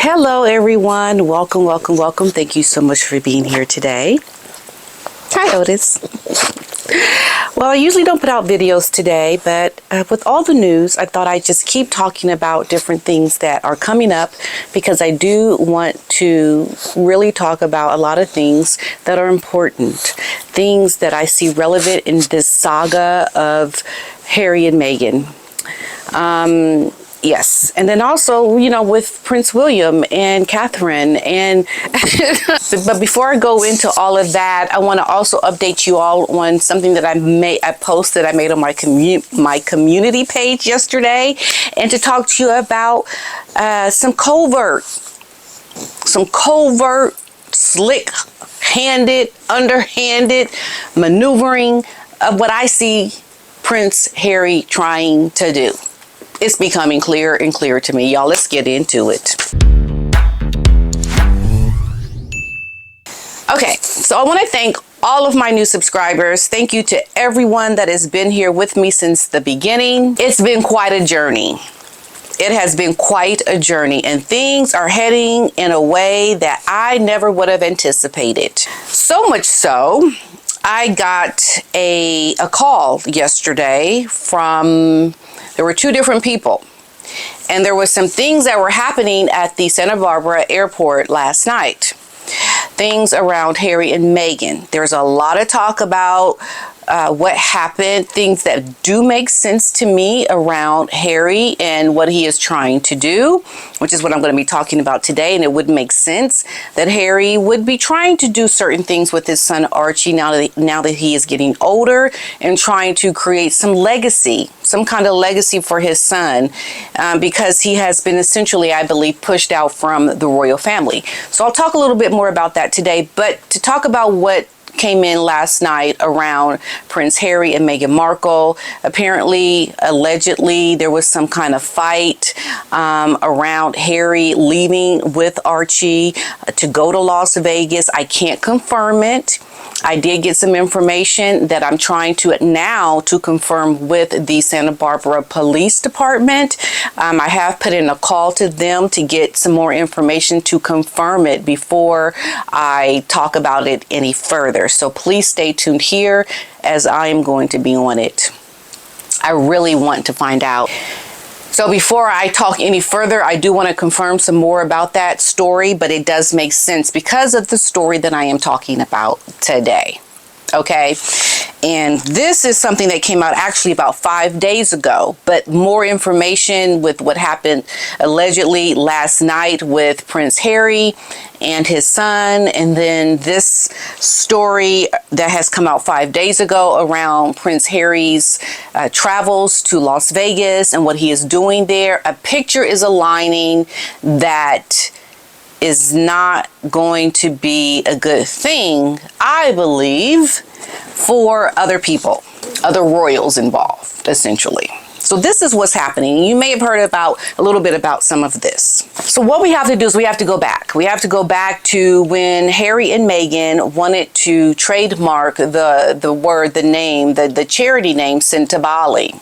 Hello, everyone. Welcome, welcome, welcome. Thank you so much for being here today. Hi, Otis. Well, I usually don't put out videos today, but with all the news, I thought I'd just keep talking about different things that are coming up because I do want to really talk about a lot of things that are important, things that I see relevant in this saga of Harry and Meghan. Yes. And then also, with Prince William and Catherine. And but before I go into all of that, I want to also update you all on something that I made on my community page yesterday, and to talk to you about some covert, slick-handed, underhanded maneuvering of what I see Prince Harry trying to do. It's becoming clearer and clearer to me. Y'all, let's get into it. Okay, so I want to thank all of my new subscribers. Thank you to everyone that has been here with me since the beginning. It's been quite a journey. It has been quite a journey, and things are heading in a way that I never would have anticipated. So much so, I got a call yesterday from... There were two different people, and there was some things that were happening at the Santa Barbara airport last night. Things around Harry and Meghan. There's a lot of talk about what happened, things that do make sense to me around Harry and what he is trying to do, which is what I'm going to be talking about today. And it would make sense that Harry would be trying to do certain things with his son Archie now that he is getting older, and trying to create some legacy, some kind of legacy for his son, because he has been essentially, I believe, pushed out from the royal family. So I'll talk a little bit more about that today. But to talk about what came in last night around Prince Harry and Meghan Markle. Apparently, allegedly, there was some kind of fight around Harry leaving with Archie to go to Las Vegas. I can't confirm it. I did get some information that I'm trying to now to confirm with the Santa Barbara Police Department. I have put in a call to them to get some more information to confirm it before I talk about it any further. So please stay tuned here, as I am going to be on it. I really want to find out. So before I talk any further, I do want to confirm some more about that story, but it does make sense because of the story that I am talking about today. Okay. And this is something that came out actually about 5 days ago, but more information with what happened allegedly last night with Prince Harry and his son, and then this story that has come out 5 days ago around Prince Harry's travels to Las Vegas and what he is doing there. A picture is aligning that is not going to be a good thing, I believe, for other people, other royals involved, essentially. So this is what's happening. You may have heard a little bit about some of this. So what we have to do is we have to go back. We have to go back to when Harry and Meghan wanted to trademark the charity name Xpatty.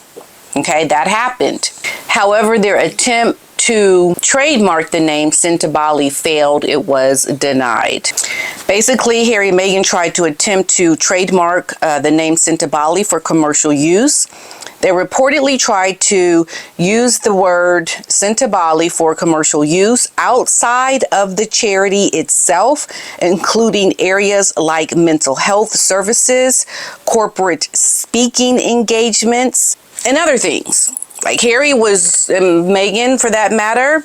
Okay, that happened. However, their attempt to trademark the name Xpatty failed. It was denied. Basically, Harry and Meghan tried to attempt to trademark the name Xpatty for commercial use. They reportedly tried to use the word Xpatty for commercial use outside of the charity itself, including areas like mental health services, corporate speaking engagements, and other things. Like Harry and Meghan, for that matter,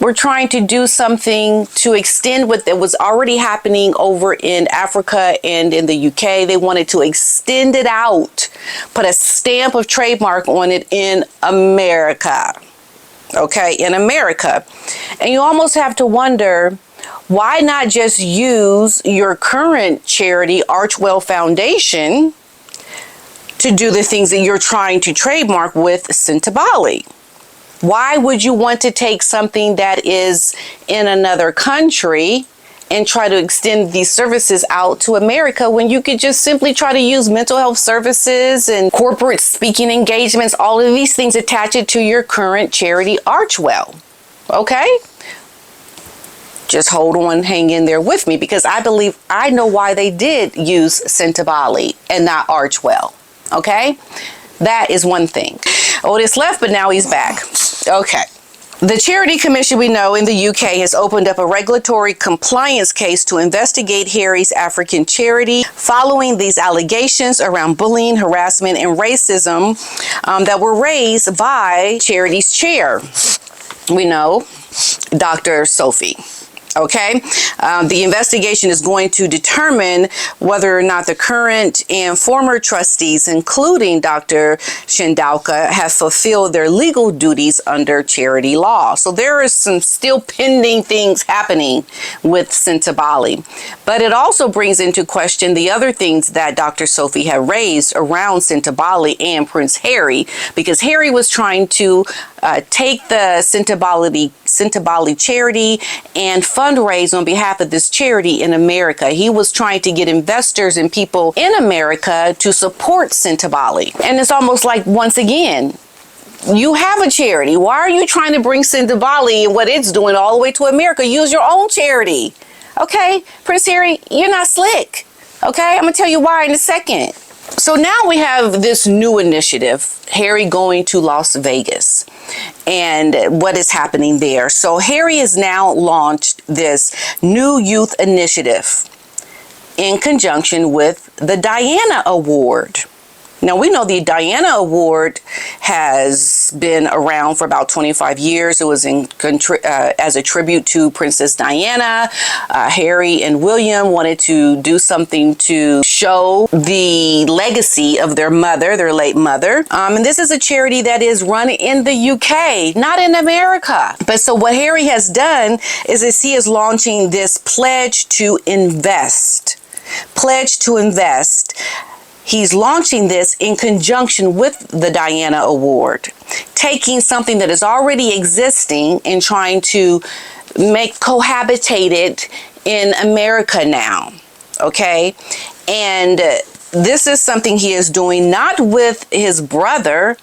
were trying to do something to extend what was already happening over in Africa and in the UK. They wanted to extend it out, put a stamp of trademark on it in America. Okay, in America. And you almost have to wonder, why not just use your current charity, Archwell Foundation, to do the things that you're trying to trademark with Xpatty? Why would you want to take something that is in another country and try to extend these services out to America when you could just simply try to use mental health services and corporate speaking engagements, all of these things, attach it to your current charity, Archwell? Okay? Just hold on, hang in there with me, because I believe I know why they did use Xpatty and not Archwell. Okay? That is one thing. Otis left, but now he's back. Okay. The Charity Commission, we know, in the UK has opened up a regulatory compliance case to investigate Harry's African charity following these allegations around bullying, harassment, and racism that were raised by charity's chair. We know, Dr. Sophie. Okay, the investigation is going to determine whether or not the current and former trustees, including Dr. Shindauka, have fulfilled their legal duties under charity law. So there is some still pending things happening with Xpatty. But it also brings into question the other things that Dr. Sophie had raised around Xpatty and Prince Harry, because Harry was trying to take the Xpatty charity and fundraise on behalf of this charity in America. He was trying to get investors and people in America to support Xpatty. And it's almost like, once again, you have a charity. Why are you trying to bring Xpatty and what it's doing all the way to America? Use your own charity. Okay, Prince Harry, you're not slick. Okay, I'm going to tell you why in a second. So now we have this new initiative, Harry going to Las Vegas, and what is happening there. So Harry has now launched this new youth initiative in conjunction with the Diana Award. Now, we know the Diana Award has been around for about 25 years. It was as a tribute to Princess Diana. Harry and William wanted to do something to show the legacy of their mother, their late mother. And this is a charity that is run in the UK, not in America. But so what Harry has done is he is launching this pledge to invest. Pledge to invest. He's launching this in conjunction with the Diana Award, taking something that is already existing and trying to cohabitate it in America now, okay? And this is something he is doing not with his brother.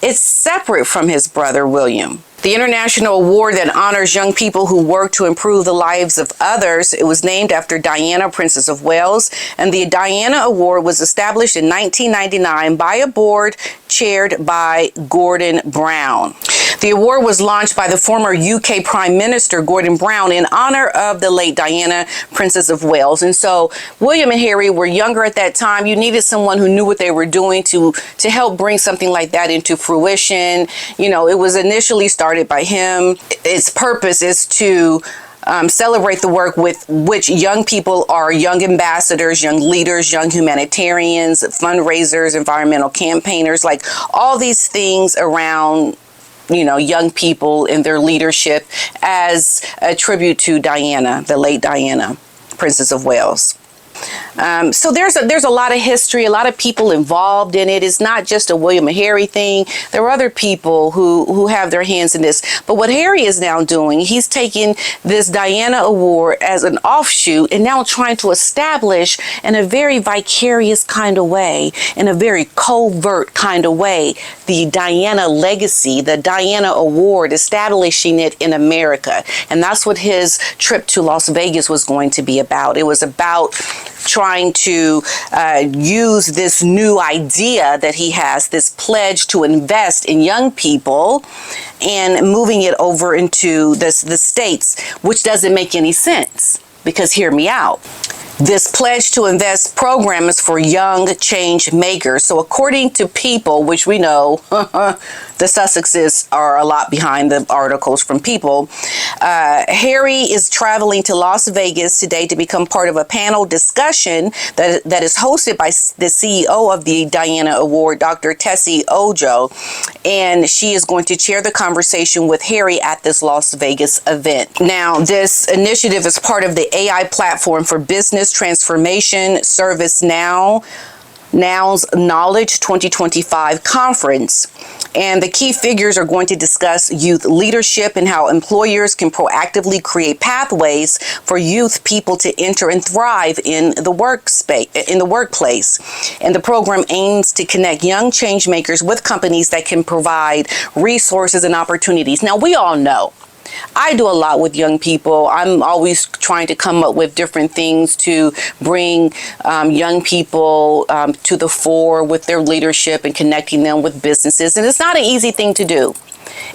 It's separate from his brother, William. The international award that honors young people who work to improve the lives of others. It was named after Diana, Princess of Wales, and the Diana Award was established in 1999 by a board chaired by Gordon Brown. The award was launched by the former UK Prime Minister Gordon Brown in honor of the late Diana, Princess of Wales. And so William and Harry were younger at that time. You needed someone who knew what they were doing to help bring something like that into fruition. You know, it was initially started by him. Its purpose is to celebrate the work with which young people are young ambassadors, young leaders, young humanitarians, fundraisers, environmental campaigners, like all these things around, you know, young people in their leadership as a tribute to Diana, the late Diana, Princess of Wales. So there's a lot of history, a lot of people involved in it. It's not just a William and Harry thing. There are other people who have their hands in this. But what Harry is now doing, he's taking this Diana Award as an offshoot and now trying to establish in a very vicarious kind of way, in a very covert kind of way, the Diana legacy, the Diana Award, establishing it in America. And that's what his trip to Las Vegas was going to be about. It was about trying to use this new idea that he has, this pledge to invest in young people, and moving it over into the States, which doesn't make any sense, because hear me out. This Pledge to Invest program is for young change makers. So according to People, which we know the Sussexes are a lot behind the articles from People, Harry is traveling to Las Vegas today to become part of a panel discussion that is hosted by the CEO of the Diana Award, Dr. Tessie Ojo, and she is going to chair the conversation with Harry at this Las Vegas event. Now, this initiative is part of the AI platform for business transformation, ServiceNow's Knowledge 2025 conference. And the key figures are going to discuss youth leadership and how employers can proactively create pathways for youth people to enter and thrive in the workplace. And the program aims to connect young change makers with companies that can provide resources and opportunities. Now, we all know I do a lot with young people. I'm always trying to come up with different things to bring young people to the fore with their leadership and connecting them with businesses. And it's not an easy thing to do.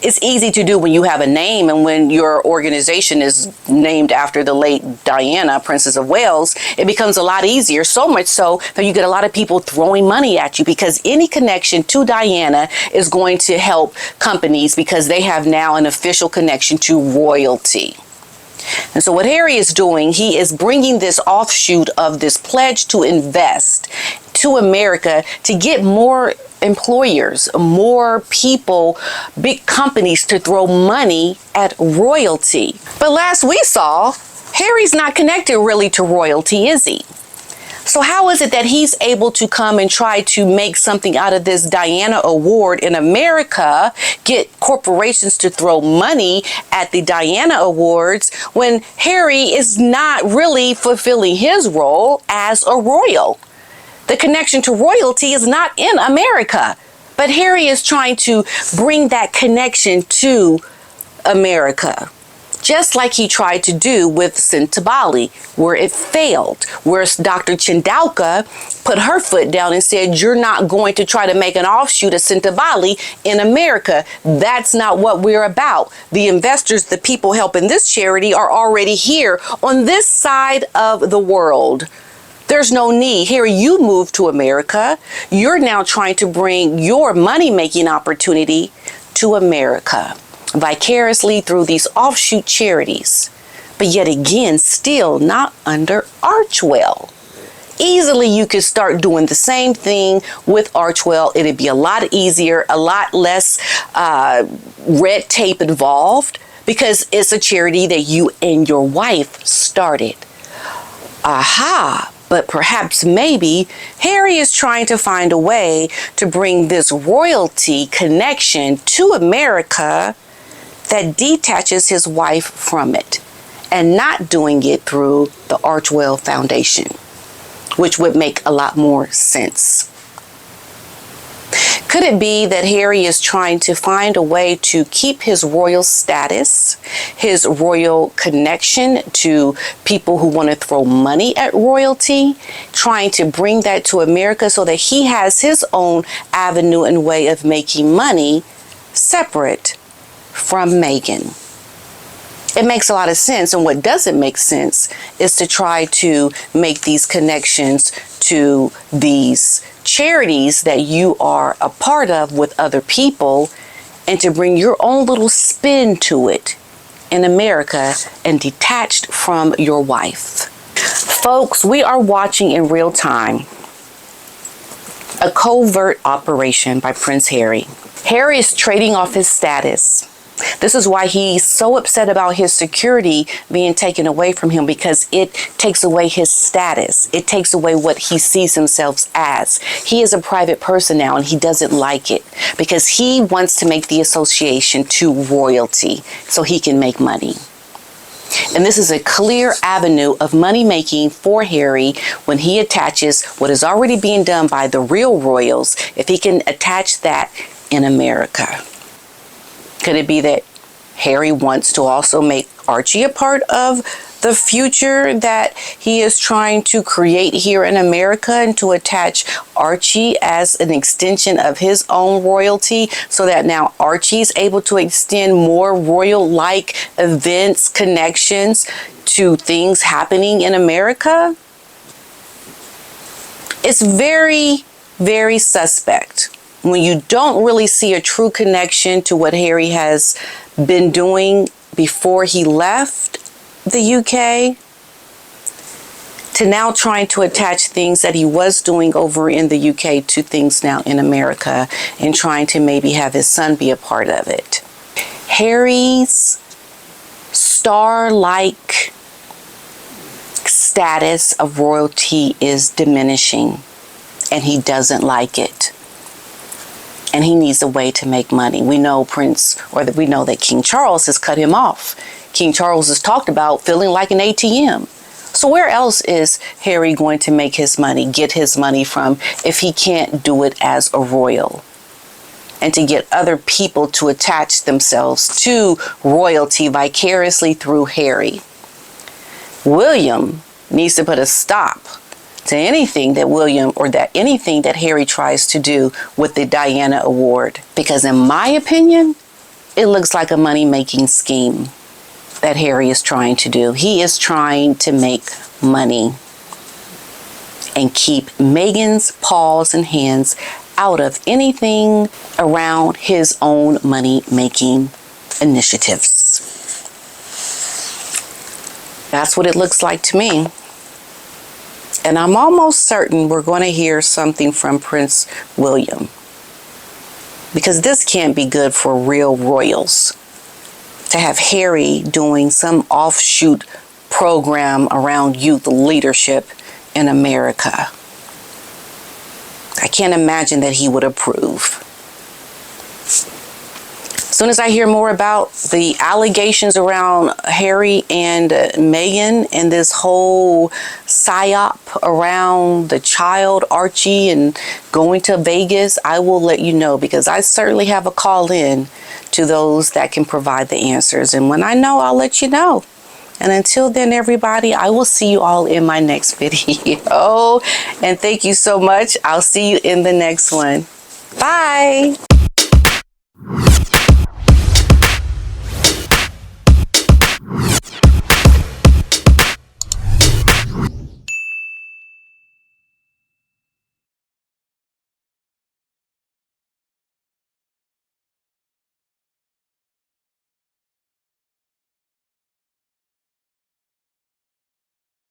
It's easy to do when you have a name and when your organization is named after the late Diana, Princess of Wales. It becomes a lot easier, so much so that you get a lot of people throwing money at you, because any connection to Diana is going to help companies because they have now an official connection to royalty. And so what Harry is doing, he is bringing this offshoot of this pledge to invest to America to get more employers, more people, big companies to throw money at royalty. But last we saw, Harry's not connected really to royalty, is he? So how is it that he's able to come and try to make something out of this Diana Award in America, get corporations to throw money at the Diana Awards, when Harry is not really fulfilling his role as a royal? The connection to royalty is not in America, but Harry is trying to bring that connection to America, just like he tried to do with Sintabali, where it failed, where Dr. Chandauka put her foot down and said, you're not going to try to make an offshoot of Sintabali in America. That's not what we're about. The investors, the people helping this charity, are already here on this side of the world. There's no need. Harry, you moved to America. You're now trying to bring your money-making opportunity to America vicariously through these offshoot charities. But yet again, still not under Archwell. Easily you could start doing the same thing with Archwell. It'd be a lot easier, a lot less red tape involved, because it's a charity that you and your wife started. Aha! But perhaps maybe Harry is trying to find a way to bring this royalty connection to America that detaches his wife from it, and not doing it through the Archwell Foundation, which would make a lot more sense. Could it be that Harry is trying to find a way to keep his royal status, his royal connection to people who want to throw money at royalty, trying to bring that to America so that he has his own avenue and way of making money separate from Meghan? It makes a lot of sense. And what doesn't make sense is to try to make these connections to these charities that you are a part of with other people, and to bring your own little spin to it in America and detached from your wife. Folks, we are watching in real time a covert operation by Prince Harry. Harry is trading off his status. This is why he's so upset about his security being taken away from him, because it takes away his status. It takes away what he sees himself as. He is a private person now, and he doesn't like it because he wants to make the association to royalty so he can make money. And this is a clear avenue of money making for Harry when he attaches what is already being done by the real royals, if he can attach that in America. Could it be that Harry wants to also make Archie a part of the future that he is trying to create here in America, and to attach Archie as an extension of his own royalty, so that now Archie's able to extend more royal-like events, connections to things happening in America? It's very, very suspect when you don't really see a true connection to what Harry has been doing before he left the UK, to now trying to attach things that he was doing over in the UK to things now in America, and trying to maybe have his son be a part of it. Harry's star-like status of royalty is diminishing, and he doesn't like it. And he needs a way to make money. We know we know that King Charles has cut him off. King Charles has talked about feeling like an ATM. So where else is Harry going to make his money, get his money from, if he can't do it as a royal? and to get other people to attach themselves to royalty vicariously through Harry. William needs to put a stop to anything that Harry tries to do with the Diana Award. Because in my opinion, it looks like a money-making scheme that Harry is trying to do. He is trying to make money and keep Meghan's paws and hands out of anything around his own money-making initiatives. That's what it looks like to me. And I'm almost certain we're going to hear something from Prince William. Because this can't be good for real royals. To have Harry doing some offshoot program around youth leadership in America. I can't imagine that he would approve. As soon as I hear more about the allegations around Harry and Meghan and this whole psyop around the child Archie and going to Vegas, I will let you know, because I certainly have a call in to those that can provide the answers. And when I know, I'll let you know. And until then, everybody, I will see you all in my next video. And thank you so much. I'll see you in the next one. Bye.